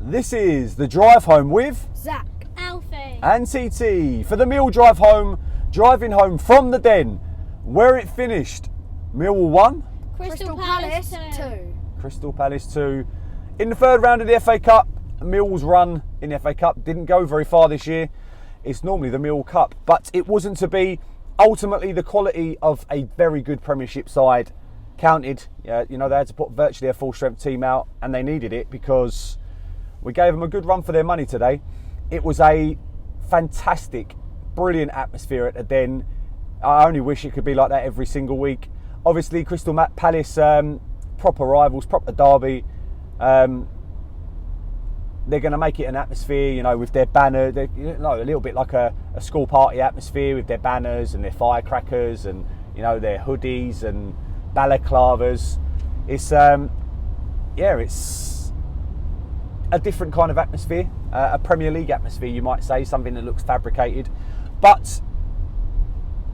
This is the drive home with Zac, Alfie, and TT for the Mill drive home, driving home from the Den, where it finished. Millwall 1, Crystal Palace 2. Crystal Palace 2. In the third round of the FA Cup, Mill's run in the FA Cup didn't go very far this year. It's normally the Mill Cup, but it wasn't to be. Ultimately, the quality of a very good Premiership side counted. They had to put virtually a full-strength team out, and they needed it because we gave them a good run for their money today. It was a fantastic, brilliant atmosphere at the Den. I only wish it could be like that every single week. Obviously, Crystal Palace, proper rivals, proper derby. They're going to make it an atmosphere, with their banner. A little bit like a school party atmosphere with their banners and their firecrackers and their hoodies and balaclavas. It's it's a different kind of atmosphere, a Premier League atmosphere, you might say, something that looks fabricated, but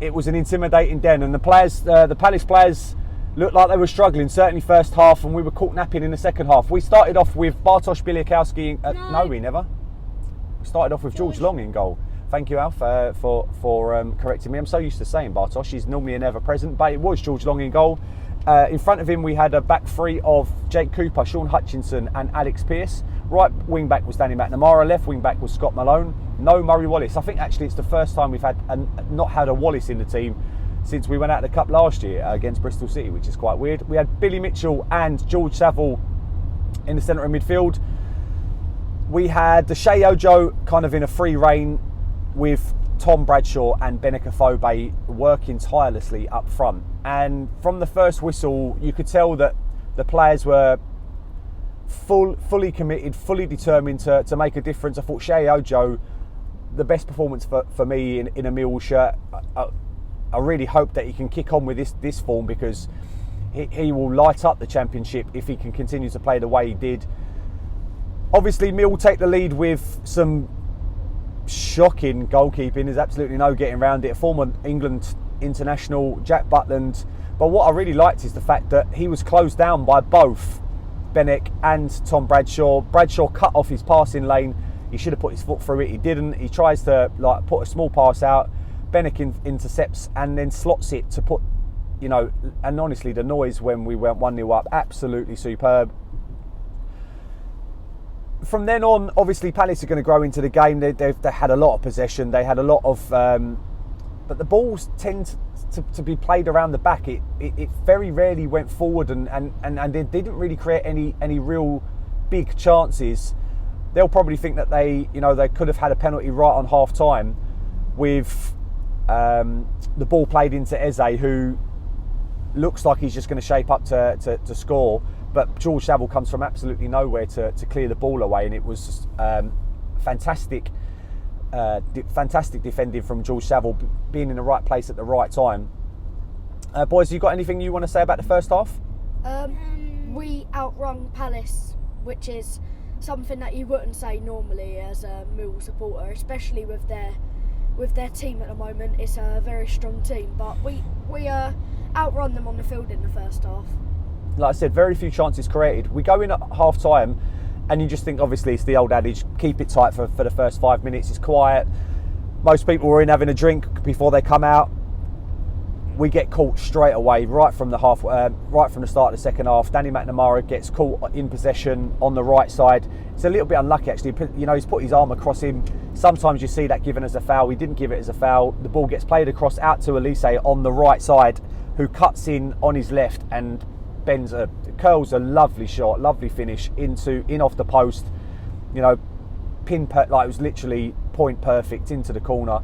it was an intimidating Den, and the Palace players looked like they were struggling, certainly first half, and we were caught napping in the second half. We started off with Bartosz Bieliakowski. No, we never. We started off with George Long in goal. Thank you, Alf, for correcting me. I'm so used to saying Bartosz. He's normally an ever-present, but it was George Long in goal. In front of him, we had a back three of Jake Cooper, Sean Hutchinson and Alex Pearce. Right wing back was Danny McNamara. Left wing back was Scott Malone. No Murray Wallace. I think actually it's the first time we've not had a Wallace in the team since we went out of the Cup last year against Bristol City, which is quite weird. We had Billy Mitchell and George Saville in the centre of midfield. We had the Shea Ojo kind of in a free rein with Tom Bradshaw and Benik Afobe working tirelessly up front. And from the first whistle, you could tell that the players were fully committed, fully determined to make a difference. I thought Shea Ojo, the best performance for me in a Millwall shirt. I really hope that he can kick on with this form, because he will light up the Championship if he can continue to play the way he did. Obviously, Mill take the lead with some shocking goalkeeping. There's absolutely no getting around it. Former England international Jack Butland. But what I really liked is the fact that he was closed down by both Benik and Tom Bradshaw. Bradshaw cut off his passing lane. He should have put his foot through it. He didn't. He tries to put a small pass out. Benik intercepts and then slots it to put, and honestly, the noise when we went 1-0 up, absolutely superb. From then on, obviously, Palace are going to grow into the game. They had a lot of possession. They had a lot of, but the balls tend to be played around the back. It very rarely went forward, and they didn't really create any real big chances. They'll probably think that they could have had a penalty right on half time with the ball played into Eze, who looks like he's just going to shape up to score, but George Saville comes from absolutely nowhere to clear the ball away, and it was fantastic defending from George Saville, being in the right place at the right time. Boys, you got anything you want to say about the first half? We outrun Palace, which is something that you wouldn't say normally as a Millwall supporter, especially with their team at the moment. It's a very strong team, but we outrun them on the field in the first half. Like I said, very few chances created. We go in at half time and you just think, obviously it's the old adage, keep it tight for the first 5 minutes. It's quiet. Most people were in having a drink before they come out. We get caught straight away, right from the start of the second half. Danny McNamara gets caught in possession on the right side. It's a little bit unlucky, actually. He's put his arm across him. Sometimes you see that given as a foul. He didn't give it as a foul. The ball gets played across out to Elise on the right side, who cuts in on his left and curls a lovely shot, lovely finish in off the post. It was literally point perfect into the corner,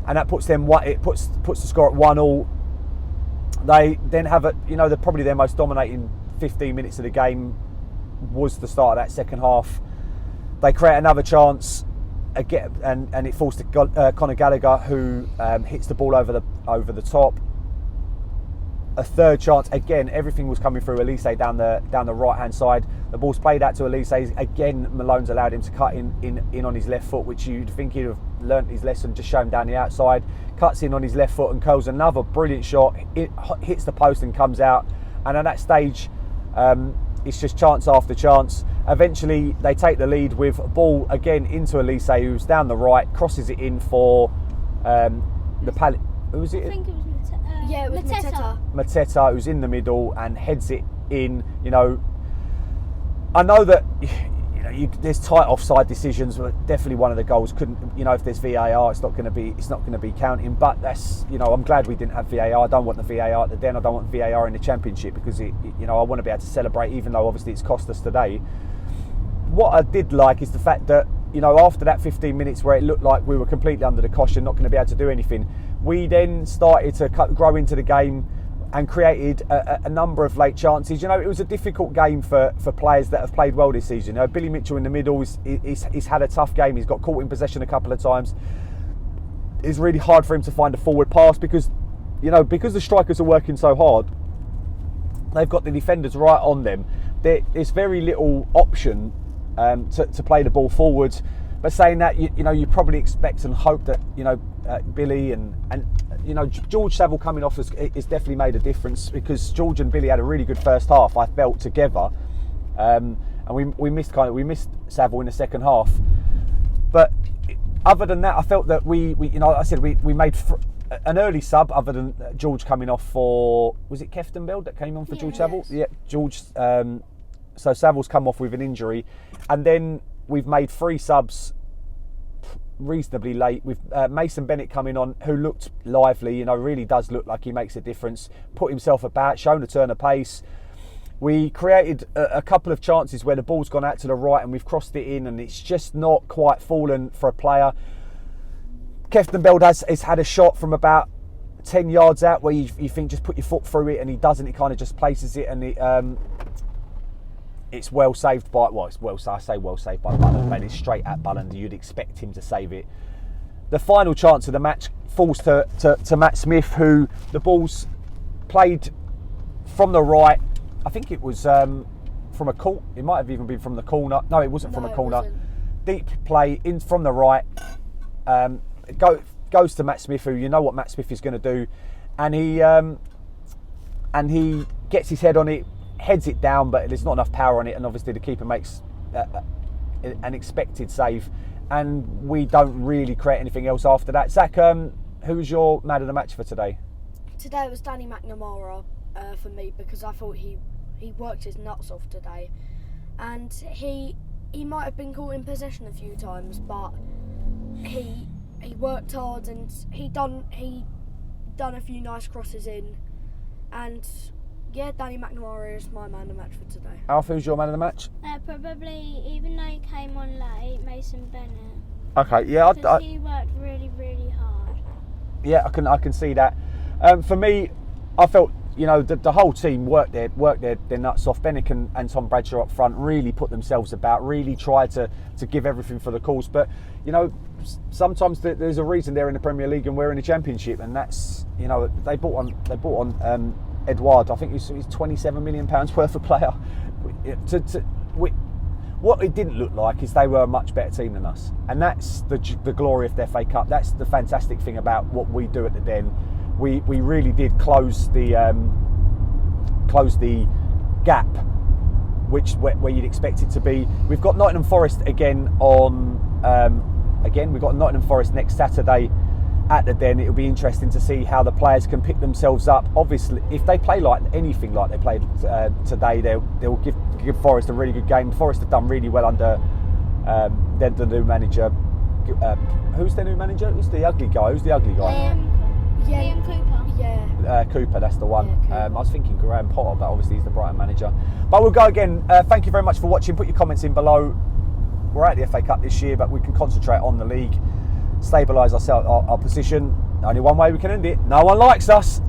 and that puts them. It puts the score at 1-1. They then have probably their most dominating 15 minutes of the game was the start of that second half. They create another chance again, and it falls to Conor Gallagher, who hits the ball over the top. A third chance, again, everything was coming through Elise down the right hand side. The ball's played out to Elise. Again, Malone's allowed him to cut in on his left foot, which you'd think he'd have learnt his lesson, just show him down the outside. Cuts in on his left foot and curls another brilliant shot. It hits the post and comes out. And at that stage, it's just chance after chance. Eventually, they take the lead with a ball again into Elise, who's down the right, crosses it in for the Palace. Who was it? I think it was Yeah, it was Mateta. Mateta, who's in the middle and heads it in. You know, I know that there's tight offside decisions, but definitely one of the goals couldn't. You know, if there's VAR, it's not going to be counting. But that's, you know, I'm glad we didn't have VAR. I don't want the VAR at the Den. I don't want VAR in the Championship because I want to be able to celebrate, even though obviously it's cost us today. What I did like is the fact that, you know, after that 15 minutes where it looked like we were completely under the caution, not going to be able to do anything, we then started to grow into the game and created a number of late chances. You know, it was a difficult game for players that have played well this season. You know, Billy Mitchell in the middle, he's had a tough game. He's got caught in possession a couple of times. It's really hard for him to find a forward pass because the strikers are working so hard. They've got the defenders right on them. There's very little option to play the ball forwards. But saying that, you probably expect and hope that, Billy and George Saville coming off has definitely made a difference, because George and Billy had a really good first half, I felt, together. And we missed Saville in the second half. But other than that, I felt that we made an early sub, other than George coming off for, was it Kefton Bell that came on for George Saville? Yeah, George. So Saville's come off with an injury, and then we've made 3 subs reasonably late, with Mason Bennett coming on, who looked lively, really does look like he makes a difference, put himself about, shown a turn of pace. We created a couple of chances where the ball's gone out to the right and we've crossed it in, and it's just not quite fallen for a player. Kefton Bell has had a shot from about 10 yards out where you think just put your foot through it, and he doesn't. He kind of just places it, and it's well saved by, I say well saved by Bullen, but it's straight at Bullen. You'd expect him to save it. The final chance of the match falls to Matt Smith, who the ball's played from the right. I think it was from a corner. It might have even been from the corner. No, it wasn't from a corner. Deep play in from the right. Goes to Matt Smith, who, you know what Matt Smith is going to do, and he gets his head on it, heads it down, but there's not enough power on it, and obviously the keeper makes an expected save, and we don't really create anything else after that. Zac, who was your man of the match for today? Today it was Danny McNamara for me, because I thought he worked his nuts off today, and he might have been caught in possession a few times, but he worked hard, and he done a few nice crosses in, and yeah, Danny McNamara is my man of the match for today. Alf, who's your man of the match? Probably, even though he came on late, Mason Bennett. Okay, yeah, because he worked really, really hard. Yeah, I can see that. For me, I felt, the whole team worked their nuts off. Bennett and Tom Bradshaw up front really put themselves about, really tried to give everything for the cause. But sometimes there's a reason they're in the Premier League and we're in the Championship, and that's, they bought on Edouard. I think he's £27 million worth of player. What it didn't look like is they were a much better team than us, and that's the glory of the FA Cup. That's the fantastic thing about what we do at the Den. We really did close the gap, where you'd expect it to be. We've got Nottingham Forest again we've got Nottingham Forest next Saturday at the Den. It'll be interesting to see how the players can pick themselves up. Obviously, if they play like anything like they played today, they'll give Forest a really good game. Forest have done really well under the new manager. Who's their new manager? Who's the ugly guy? Liam Cooper. Yeah. Cooper, that's the one. Yeah, I was thinking Graham Potter, but obviously he's the Brighton manager. But we'll go again. Thank you very much for watching. Put your comments in below. We're at the FA Cup this year, but we can concentrate on the league, stabilise our position. Only one way we can end it. No one likes us.